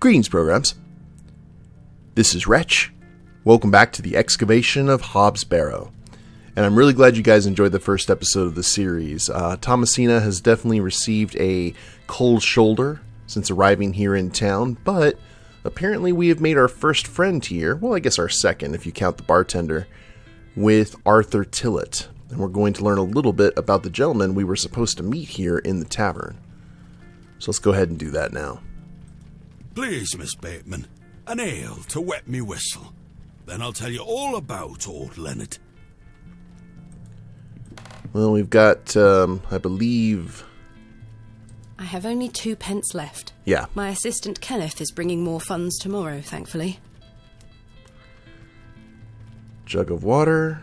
Greetings, programs. This is Wretch. Welcome back to the Excavation of Hob's Barrow. And I'm really glad you guys enjoyed the first episode of the series. Thomasina has definitely received a cold shoulder since arriving here in town, but apparently we have made our first friend here, well, I guess our second if you count the bartender, with Arthur Tillett. And we're going to learn a little bit about the gentleman we were supposed to meet here in the tavern. So let's go ahead and do that now. Please, Miss Bateman, an ale to wet me whistle. Then I'll tell you all about old Leonard. Well, we've got, I believe... I have only 2 pence left. Yeah. My assistant Kenneth is bringing more funds tomorrow, thankfully. Jug of water.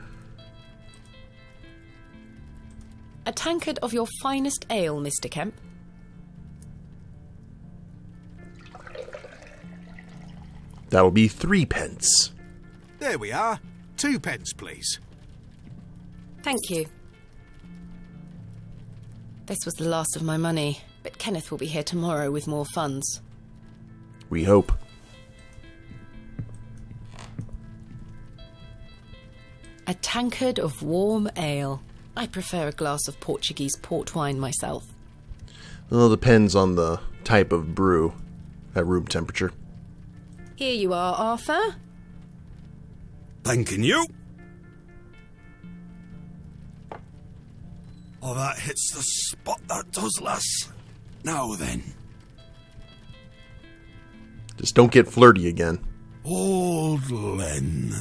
A tankard of your finest ale, Mr. Kemp. That'll be 3 pence. There we are. 2 pence, please. Thank you. This was the last of my money, but Kenneth will be here tomorrow with more funds. We hope. A tankard of warm ale. I prefer a glass of Portuguese port wine myself. Well, it depends on the type of brew at room temperature. Here you are, Arthur. Thanking you. Oh, that hits the spot, that does, lass. Now then. Just don't get flirty again. Old Len.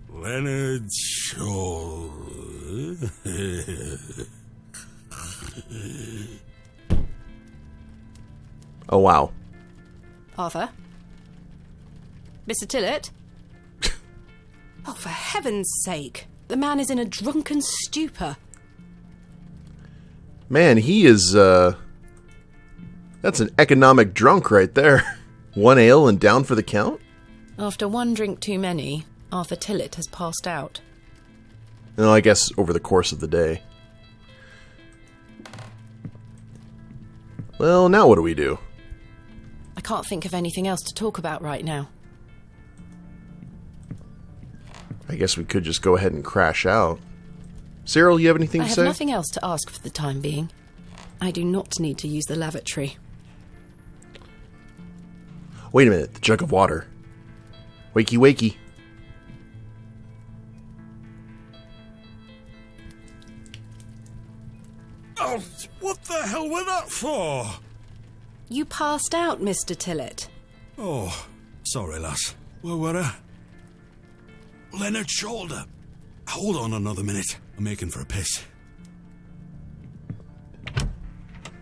Leonard Shaw. Oh, wow. Arthur? Mr. Tillett? Oh, for heaven's sake. The man is in a drunken stupor. Man, he is, that's an economic drunk right there. 1 ale and down for the count? After 1 drink too many, Arthur Tillett has passed out. No, I guess over the course of the day. Well, now what do we do? I can't think of anything else to talk about right now. I guess we could just go ahead and crash out. Cyril, you have anything to say? I have nothing else to ask for the time being. I do not need to use the lavatory. Wait a minute, the jug of water. Wakey, wakey. Oh, what the hell was that for? You passed out, Mr. Tillett. Oh, sorry, lass. Where were I? Leonard's shoulder. Hold on another minute. I'm making for a piss.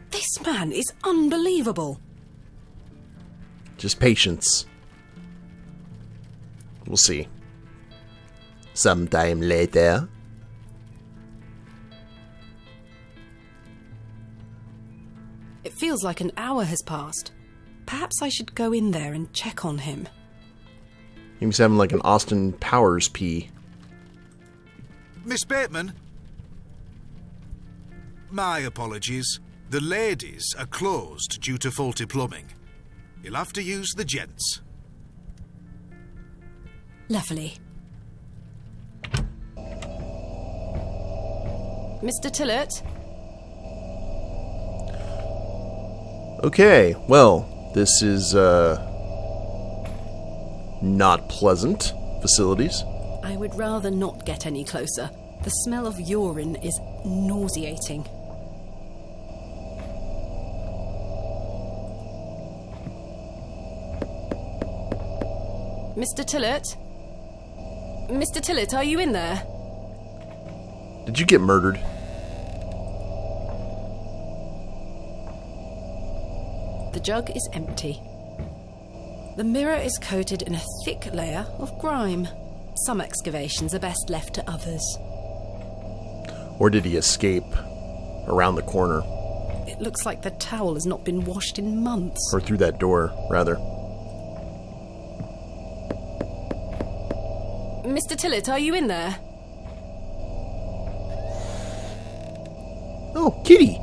This man is unbelievable. Just patience. We'll see. Sometime later. It feels like an hour has passed. Perhaps I should go in there and check on him. He was having like an Austin Powers pee. Miss Bateman? My apologies. The ladies are closed due to faulty plumbing. You'll have to use the gents. Lovely. Mr. Tillett? Okay, well, this is, not pleasant facilities. I would rather not get any closer. The smell of urine is nauseating. Mr. Tillett? Mr. Tillett, are you in there? Did you get murdered? The jug is empty. The mirror is coated in a thick layer of grime. Some excavations are best left to others. Or did he escape around the corner? It looks like the towel has not been washed in months. Or through that door, rather. Mr. Tillett, are you in there? Oh, kitty!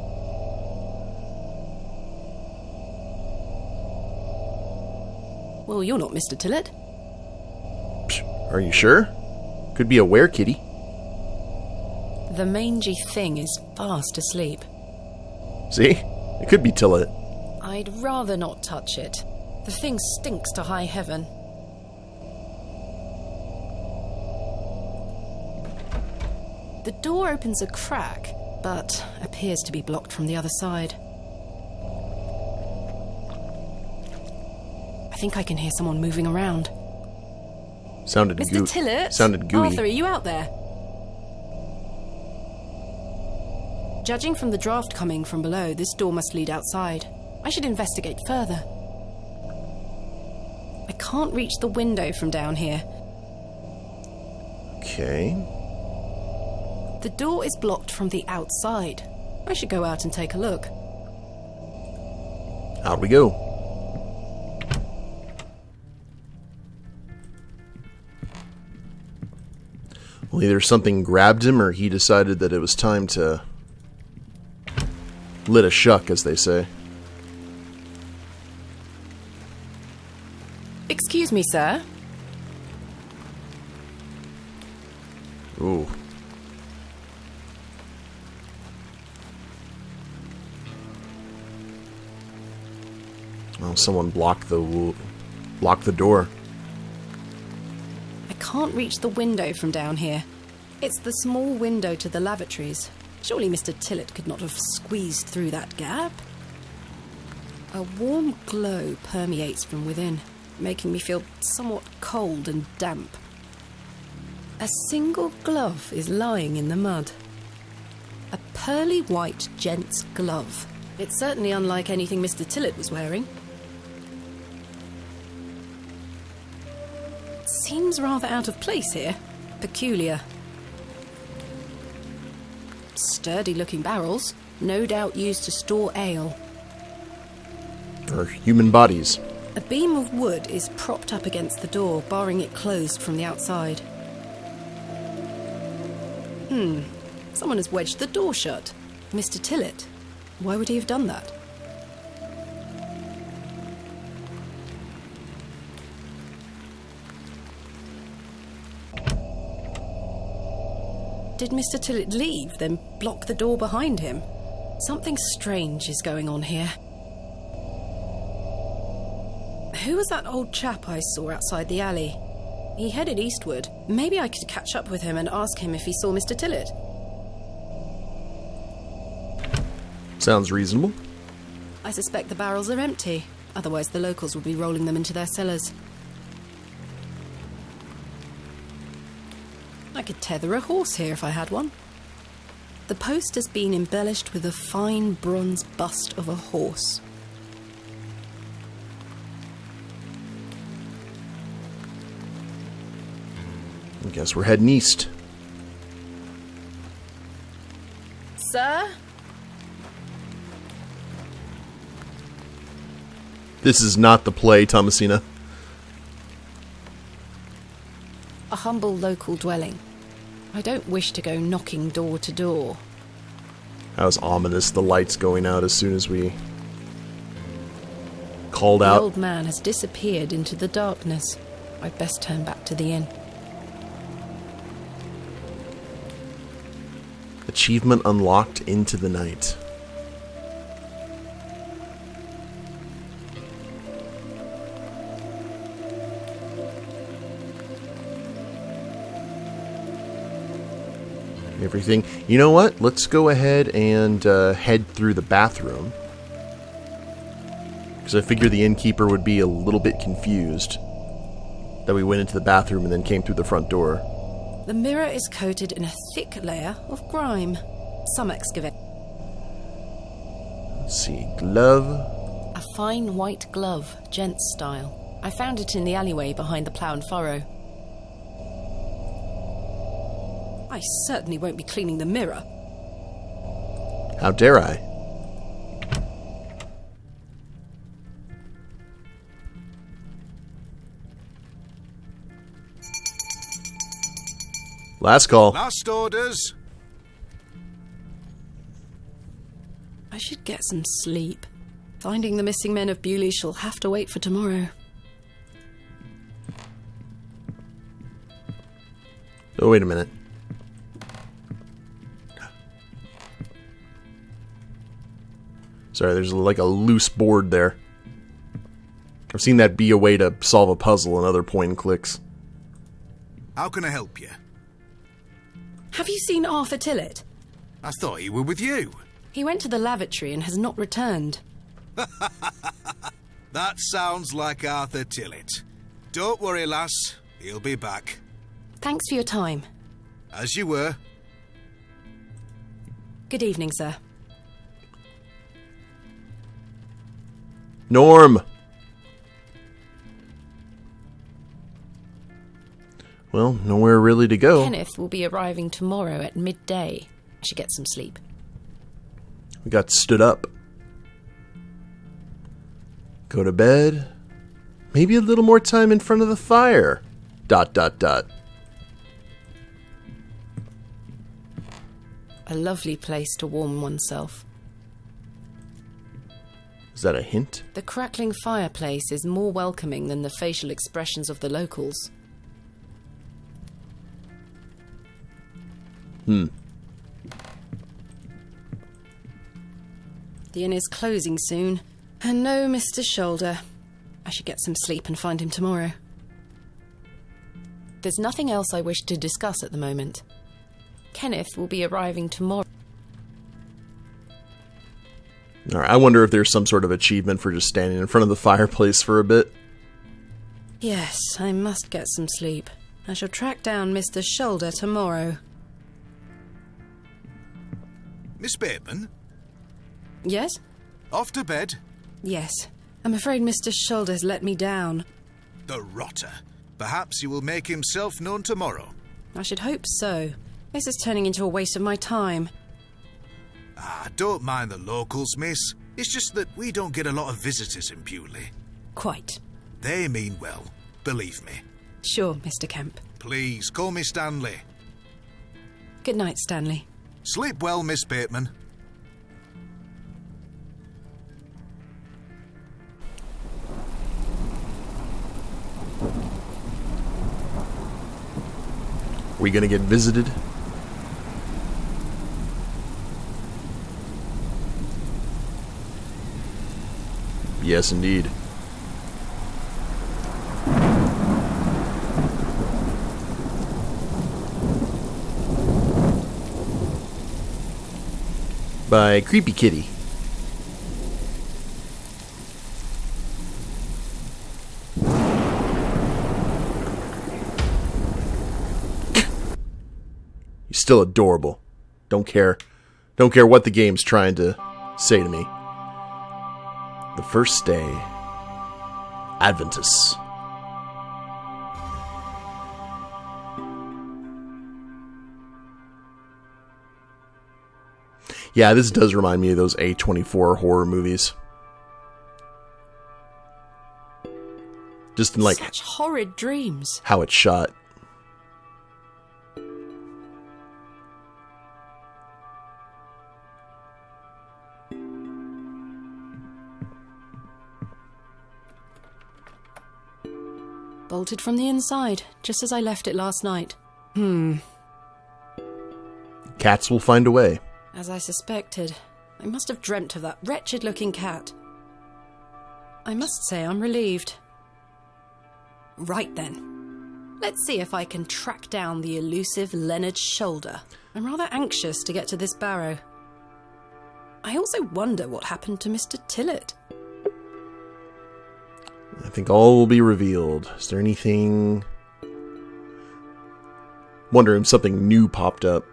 Well, you're not Mr. Tillett. Are you sure? Could be a were-kitty. The mangy thing is fast asleep. See? It could be Tillett. I'd rather not touch it. The thing stinks to high heaven. The door opens a crack, but appears to be blocked from the other side. I think I can hear someone moving around. Sounded Mr. Tillett? Sounded gooey. Arthur, are you out there? Judging from the draft coming from below, this door must lead outside. I should investigate further. I can't reach the window from down here. Okay. The door is blocked from the outside. I should go out and take a look. Out we go. Well, either something grabbed him or he decided that it was time to lit a shuck, as they say. Excuse me, sir. Ooh. Well, someone blocked the door. I can't reach the window from down here. It's the small window to the lavatories. Surely Mr. Tillett could not have squeezed through that gap. A warm glow permeates from within, making me feel somewhat cold and damp. A single glove is lying in the mud. A pearly white gent's glove. It's certainly unlike anything Mr. Tillett was wearing. Seems rather out of place here. Peculiar. Sturdy-looking barrels, no doubt used to store ale. Or human bodies. A beam of wood is propped up against the door, barring it closed from the outside. Someone has wedged the door shut. Mr. Tillett. Why would he have done that? Did Mr. Tillett leave, then block the door behind him? Something strange is going on here. Who was that old chap I saw outside the alley? He headed eastward. Maybe I could catch up with him and ask him if he saw Mr. Tillett. Sounds reasonable. I suspect the barrels are empty. Otherwise the locals would be rolling them into their cellars. I could tether a horse here if I had one. The post has been embellished with a fine bronze bust of a horse. I guess we're heading east. Sir? This is not the play, Thomasina. A humble local dwelling. I don't wish to go knocking door to door. That was ominous, the lights going out as soon as we called The out. old man has disappeared into the darkness. I'd best turn back to the inn. Achievement unlocked into the night. Everything. You know what? Let's go ahead and head through the bathroom. Because I figure the innkeeper would be a little bit confused that we went into the bathroom and then came through the front door. The mirror is coated in a thick layer of grime. Some excavate. Let's see. Glove. A fine white glove, gents style. I found it in the alleyway behind the plough and furrow. I certainly won't be cleaning the mirror. How dare I? Last call. Last orders. I should get some sleep. Finding the missing men of Bewley shall have to wait for tomorrow. Oh, wait a minute. Sorry, there's like a loose board there. I've seen that be a way to solve a puzzle in other point and clicks. How can I help you? Have you seen Arthur Tillett? I thought he were with you. He went to the lavatory and has not returned. That sounds like Arthur Tillett. Don't worry, lass. He'll be back. Thanks for your time. As you were. Good evening, sir. Norm! Well, nowhere really to go. Kenneth will be arriving tomorrow at midday. I should get some sleep. We got stood up. Go to bed. Maybe a little more time in front of the fire. ... A lovely place to warm oneself. Is that a hint? The crackling fireplace is more welcoming than the facial expressions of the locals. The inn is closing soon. And no Mr. Shoulder. I should get some sleep and find him tomorrow. There's nothing else I wish to discuss at the moment. Kenneth will be arriving tomorrow. Alright, I wonder if there's some sort of achievement for just standing in front of the fireplace for a bit. Yes, I must get some sleep. I shall track down Mr. Shoulder tomorrow. Miss Bateman? Yes? Off to bed? Yes. I'm afraid Mr. Shoulder's let me down. The rotter. Perhaps he will make himself known tomorrow. I should hope so. This is turning into a waste of my time. Don't mind the locals, miss. It's just that we don't get a lot of visitors in Bewley. Quite. They mean well, believe me. Sure, Mr. Kemp. Please, call me Stanley. Good night, Stanley. Sleep well, Miss Bateman. We gonna get visited? Yes, indeed. By Creepy Kitty. You're still adorable. Don't care. Don't care what the game's trying to say to me. The first day. Adventus. Yeah, this does remind me of those A24 horror movies. Just in like Such horrid dreams. how it's shot. Bolted from the inside, just as I left it last night. Cats will find a way. As I suspected. I must have dreamt of that wretched-looking cat. I must say I'm relieved. Right then. Let's see if I can track down the elusive Leonard Shoulder. I'm rather anxious to get to this Barrow. I also wonder what happened to Mr. Tillett. I think all will be revealed. Is there anything... Wondering if something new popped up.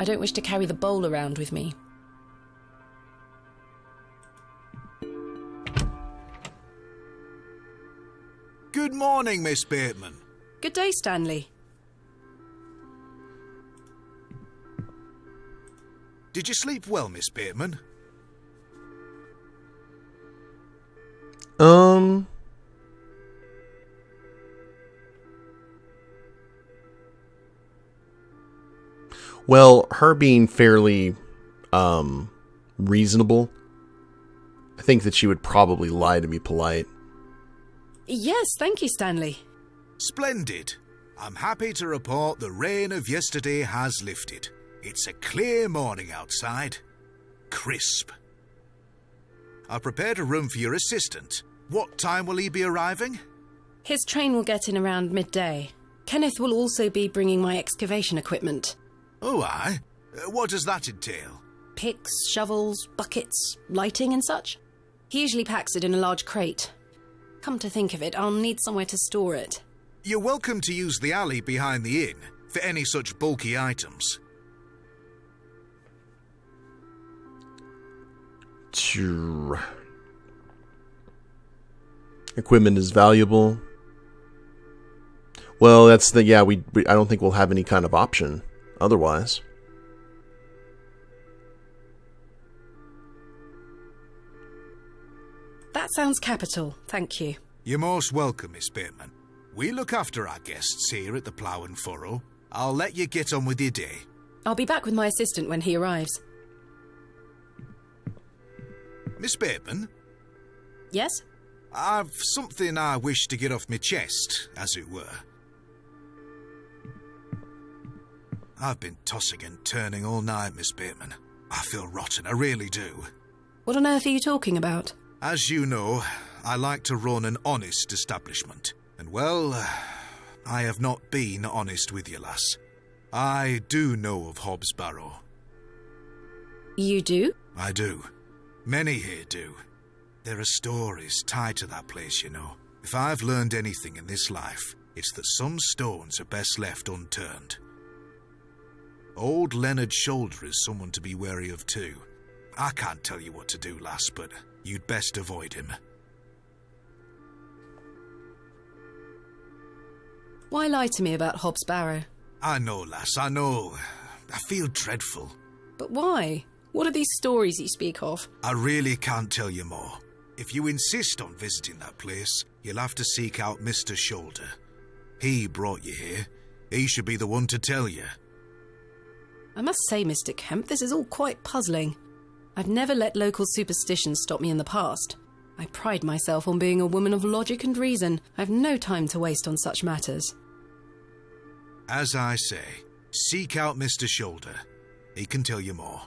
I don't wish to carry the bowl around with me. Good morning, Miss Bateman. Good day, Stanley. Did you sleep well, Miss Bateman? Well, her being fairly, reasonable, I think that she would probably lie to be polite. Yes, thank you, Stanley. Splendid. I'm happy to report the rain of yesterday has lifted. It's a clear morning outside. Crisp. I've prepared a room for your assistant. What time will he be arriving? His train will get in around midday. Kenneth will also be bringing my excavation equipment. Oh, aye? What does that entail? Picks, shovels, buckets, lighting and such. He usually packs it in a large crate. Come to think of it, I'll need somewhere to store it. You're welcome to use the alley behind the inn for any such bulky items. Sure. Equipment is valuable. Well, that's the... Yeah, we I don't think we'll have any kind of option otherwise. That sounds capital, thank you. You're most welcome, Miss Bateman. We look after our guests here at the Plough and Furrow. I'll let you get on with your day. I'll be back with my assistant when he arrives. Miss Bateman? Yes? I've something I wish to get off my chest, as it were. I've been tossing and turning all night, Miss Bateman. I feel rotten, I really do. What on earth are you talking about? As you know, I like to run an honest establishment. And well, I have not been honest with you, lass. I do know of Hobbs Barrow. You do? I do. Many here do. There are stories tied to that place, you know. If I've learned anything in this life, it's that some stones are best left unturned. Old Leonard Shoulder is someone to be wary of too. I can't tell you what to do, lass, but you'd best avoid him. Why lie to me about Hobbs Barrow? I know, lass, I know. I feel dreadful. But why? What are these stories you speak of? I really can't tell you more. If you insist on visiting that place, you'll have to seek out Mr. Shoulder. He brought you here. He should be the one to tell you. I must say, Mr. Kemp, this is all quite puzzling. I've never let local superstitions stop me in the past. I pride myself on being a woman of logic and reason. I've no time to waste on such matters. As I say, seek out Mr. Shoulder. He can tell you more.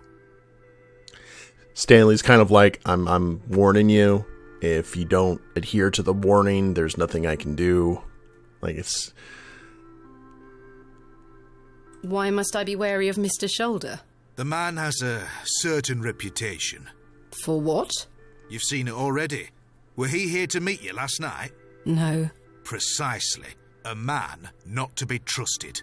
Stanley's kind of like, I'm warning you. If you don't adhere to the warning, there's nothing I can do. Like, it's... Why must I be wary of Mr. Shoulder? The man has a certain reputation. For what? You've seen it already. Were he here to meet you last night? No. Precisely. A man not to be trusted.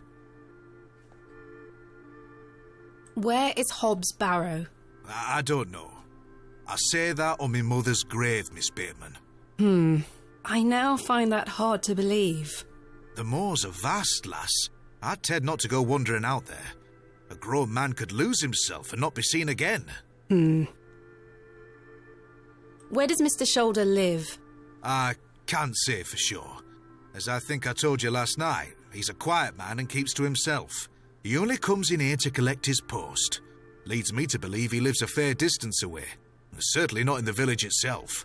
Where is Hobbs Barrow? I don't know. I say that on my mother's grave, Miss Bateman. I now find that hard to believe. The moors are vast, lass. I'd tend not to go wandering out there. A grown man could lose himself and not be seen again. Where does Mr. Shoulder live? I can't say for sure. As I think I told you last night, he's a quiet man and keeps to himself. He only comes in here to collect his post. Leads me to believe he lives a fair distance away. Certainly not in the village itself.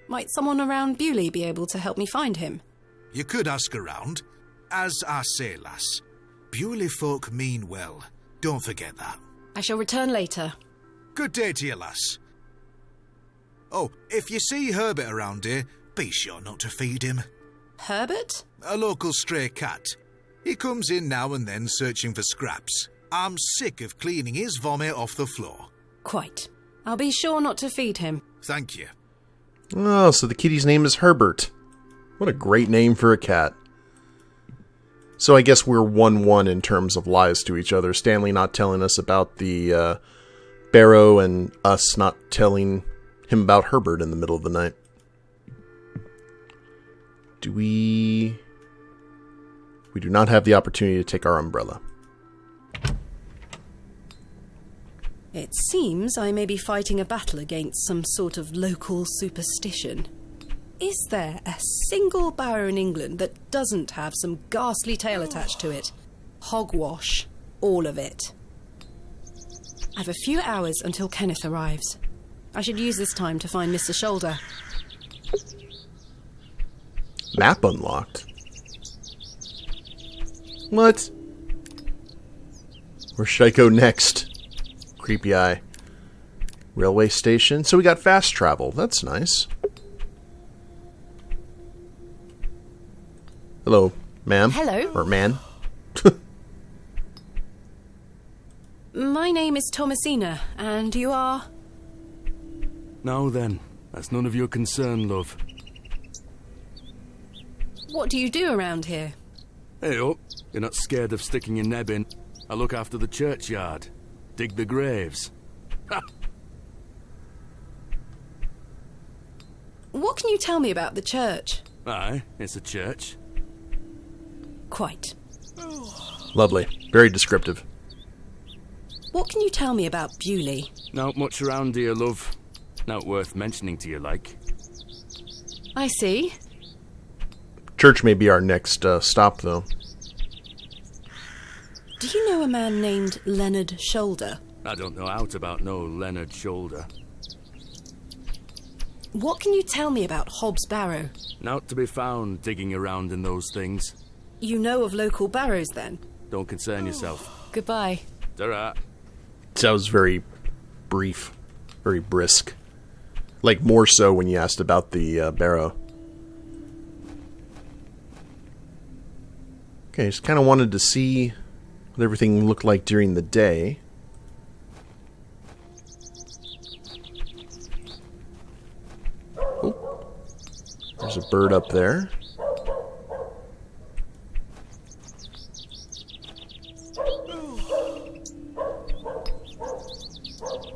Might someone around Bewley be able to help me find him? You could ask around. As I say, lass, Bewley folk mean well. Don't forget that. I shall return later. Good day to you, lass. Oh, if you see Herbert around here, be sure not to feed him. Herbert? A local stray cat. He comes in now and then searching for scraps. I'm sick of cleaning his vomit off the floor. Quite. I'll be sure not to feed him. Thank you. Oh, so the kitty's name is Herbert. What a great name for a cat. So I guess we're 1-1 in terms of lies to each other. Stanley not telling us about the Barrow and us not telling him about Herbert in the middle of the night. We do not have the opportunity to take our umbrella. It seems I may be fighting a battle against some sort of local superstition. Is there a single barrow in England that doesn't have some ghastly tale attached to it? Hogwash. All of it. I have a few hours until Kenneth arrives. I should use this time to find Mr. Shoulder. Map unlocked. What? Where should I go next? Creepy eye. Railway station. So we got fast travel. That's nice. Hello, ma'am. Hello. Or man. My name is Thomasina, and you are... Now then, that's none of your concern, love. What do you do around here? Hey up, you're not scared of sticking your neb in. I look after the churchyard. Dig the graves. Ha! What can you tell me about the church? Aye, it's a church. Quite. Lovely. Very descriptive. What can you tell me about Bewley? Not much around here, love. Not worth mentioning to you, like. I see. Church may be our next stop, though. Do you know a man named Leonard Shoulder? I don't know out about no Leonard Shoulder. What can you tell me about Hob's Barrow? Not to be found digging around in those things. You know of local barrows, then? Don't concern yourself. Goodbye. Ta-ra. That was very brief. Very brisk. Like, more so when you asked about the Barrow. Okay, just kind of wanted to see what everything looked like during the day. Oh, there's a bird up there.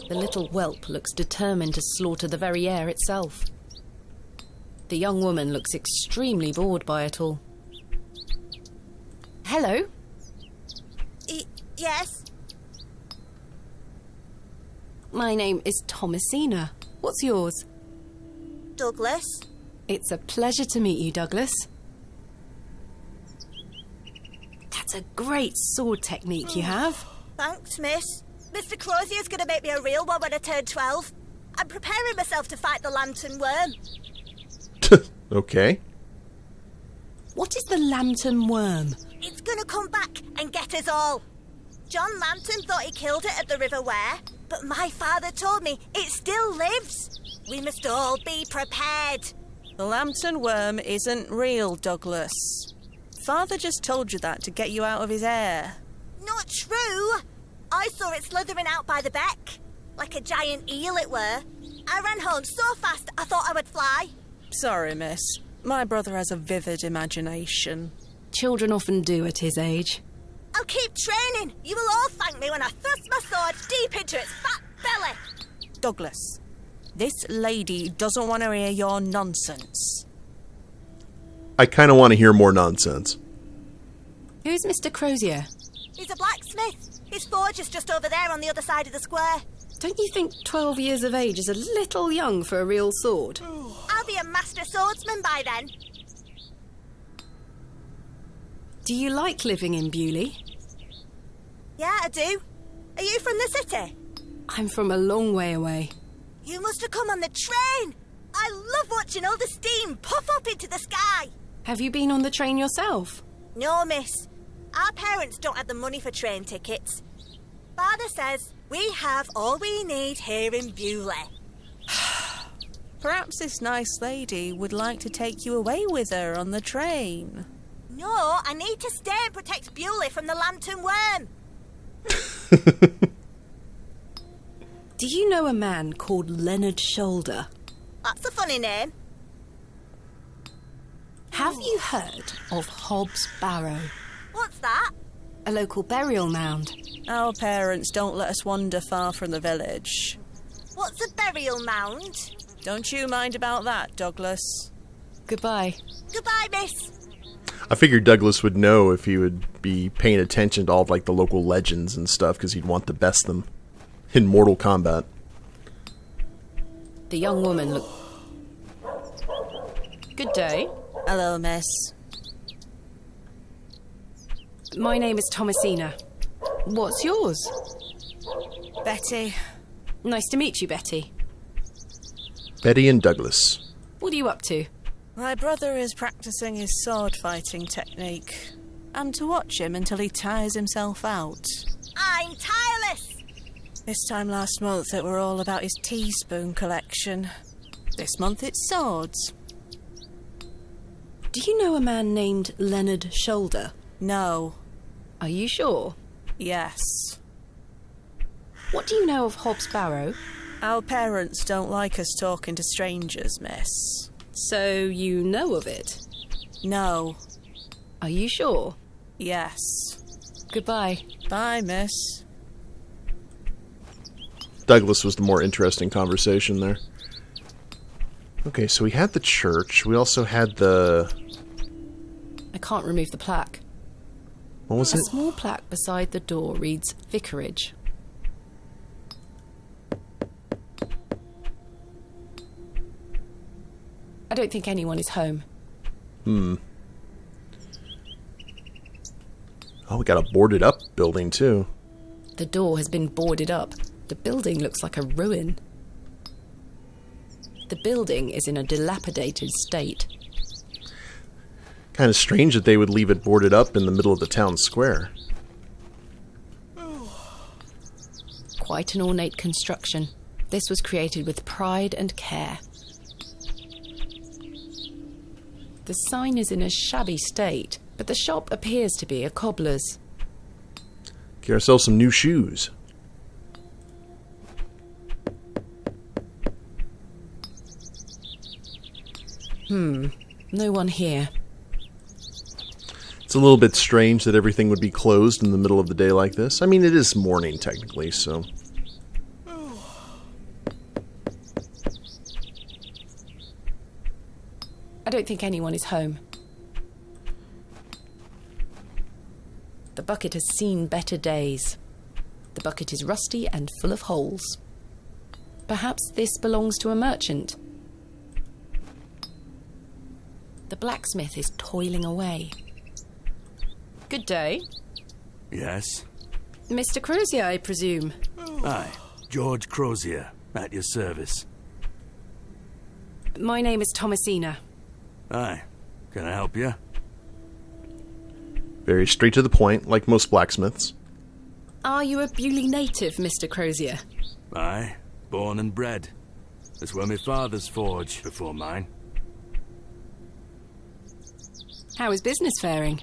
The little whelp looks determined to slaughter the very air itself. The young woman looks extremely bored by it all. Hello? Yes? My name is Thomasina. What's yours? Douglas? It's a pleasure to meet you, Douglas. That's a great sword technique you have. Thanks, miss. Mr. Crozier's going to make me a real one when I turn 12. I'm preparing myself to fight the lantern worm. Okay. What is the lantern worm? It's going to come back and get us all. John Lantern thought he killed it at the River Ware, but my father told me it still lives. We must all be prepared. The lantern worm isn't real, Douglas. Father just told you that to get you out of his hair. Not true. I saw it slithering out by the beck. Like a giant eel it were. I ran home so fast I thought I would fly. Sorry, miss. My brother has a vivid imagination. Children often do at his age. I'll keep training. You will all thank me when I thrust my sword deep into its fat belly. Douglas, this lady doesn't want to hear your nonsense. I kind of want to hear more nonsense. Who's Mr. Crozier? He's a blacksmith. His forge is just over there on the other side of the square. Don't you think 12 years of age is a little young for a real sword? I'll be a master swordsman by then. Do you like living in Bewley? Yeah, I do. Are you from the city? I'm from a long way away. You must have come on the train. I love watching all the steam puff up into the sky. Have you been on the train yourself? No, miss. Our parents don't have the money for train tickets. Father says we have all we need here in Bewley. Perhaps this nice lady would like to take you away with her on the train. No, I need to stay and protect Bewley from the lantern worm. Do you know a man called Leonard Shoulder? That's a funny name. Have you heard of Hob's Barrow? What's that? A local burial mound. Our parents don't let us wander far from the village. What's a burial mound? Don't you mind about that, Douglas. Goodbye. Goodbye, miss. I figured Douglas would know if he would be paying attention to all of, like, the local legends and stuff, because he'd want to best them in Mortal Kombat. The young woman looked... Good day. Hello, miss. My name is Thomasina. What's yours? Betty. Nice to meet you, Betty. Betty and Douglas. What are you up to? My brother is practicing his sword fighting technique. and to watch him until he tires himself out. I'm tireless. This time last month it were all about his teaspoon collection. This month it's swords. Do you know a man named Leonard Shoulder? No. Are you sure? Yes. What do you know of Hob's Barrow? Our parents don't like us talking to strangers, miss. So you know of it? No. Are you sure? Yes. Goodbye. Bye, miss. Douglas was the more interesting conversation there. Okay, so we had the church. We also had the... I can't remove the plaque. What was A it? small plaque beside the door reads Vicarage. I don't think anyone is home. Oh, we got a boarded up building too. The door has been boarded up. The building looks like a ruin. The building is in a dilapidated state. Kind of strange that they would leave it boarded up in the middle of the town square. Quite an ornate construction. This was created with pride and care. The sign is in a shabby state, but the shop appears to be a cobbler's. Get ourselves some new shoes. No one here. It's a little bit strange that everything would be closed in the middle of the day like this. I mean, it is morning technically, so... I don't think anyone is home. The bucket has seen better days. The bucket is rusty and full of holes. Perhaps this belongs to a merchant. The blacksmith is toiling away. Good day. Yes? Mr. Crozier, I presume. Aye, George Crozier, at your service. My name is Thomasina. Aye, can I help you? Very straight to the point, like most blacksmiths. Are you a Bewley native, Mr. Crozier? Aye, born and bred. That's where my father's forge before mine. How is business faring?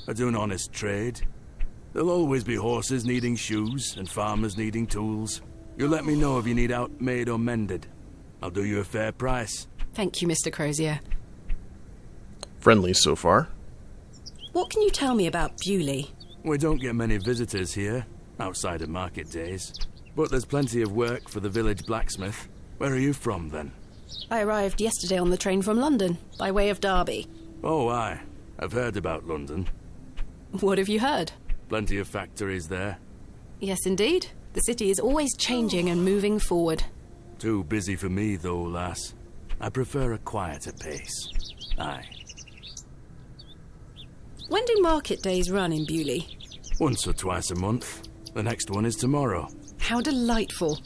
I do an honest trade. There'll always be horses needing shoes and farmers needing tools. You let me know if you need out made or mended. I'll do you a fair price. Thank you, Mr. Crozier. Friendly so far. What can you tell me about Bewley? We don't get many visitors here, outside of market days. But there's plenty of work for the village blacksmith. Where are you from, then? I arrived yesterday on the train from London, by way of Derby. Oh, aye. I've heard about London. What have you heard? Plenty of factories there. Yes, indeed. The city is always changing and moving forward. Too busy for me, though, lass. I prefer a quieter pace. Aye. When do market days run in Bewley? Once or twice a month. The next one is tomorrow. How delightful.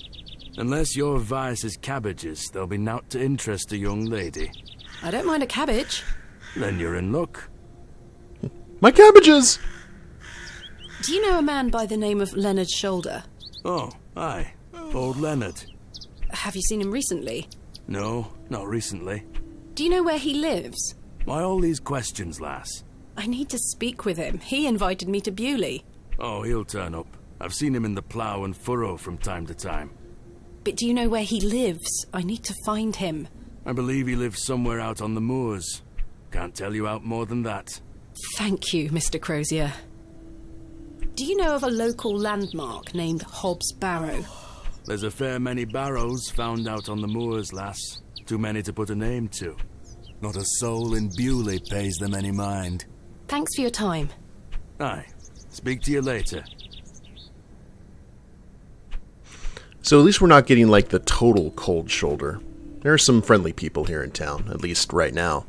Unless your vice is cabbages, there'll be nought to interest a young lady. I don't mind a cabbage. Then you're in luck. My cabbages! Do you know a man by the name of Leonard Shoulder? Oh, aye. Old Leonard. Have you seen him recently? No, not recently. Do you know where he lives? Why all these questions, lass? I need to speak with him. He invited me to Bewley. Oh, he'll turn up. I've seen him in the plough and furrow from time to time. But do you know where he lives? I need to find him. I believe he lives somewhere out on the moors. Can't tell you out more than that. Thank you, Mr. Crozier. Do you know of a local landmark named Hob's Barrow? There's a fair many barrows found out on the moors, lass. Too many to put a name to. Not a soul in Bewley pays them any mind. Thanks for your time. Aye. Speak to you later. So at least we're not getting like the total cold shoulder. There are some friendly people here in town, at least right now.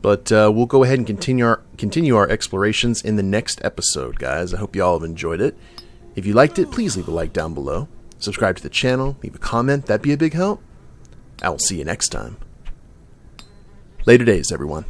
But we'll go ahead and continue our explorations in the next episode, guys. I hope you all have enjoyed it. If you liked it, please leave a like down below. Subscribe to the channel, leave a comment, that'd be a big help. I will see you next time. Later days, everyone.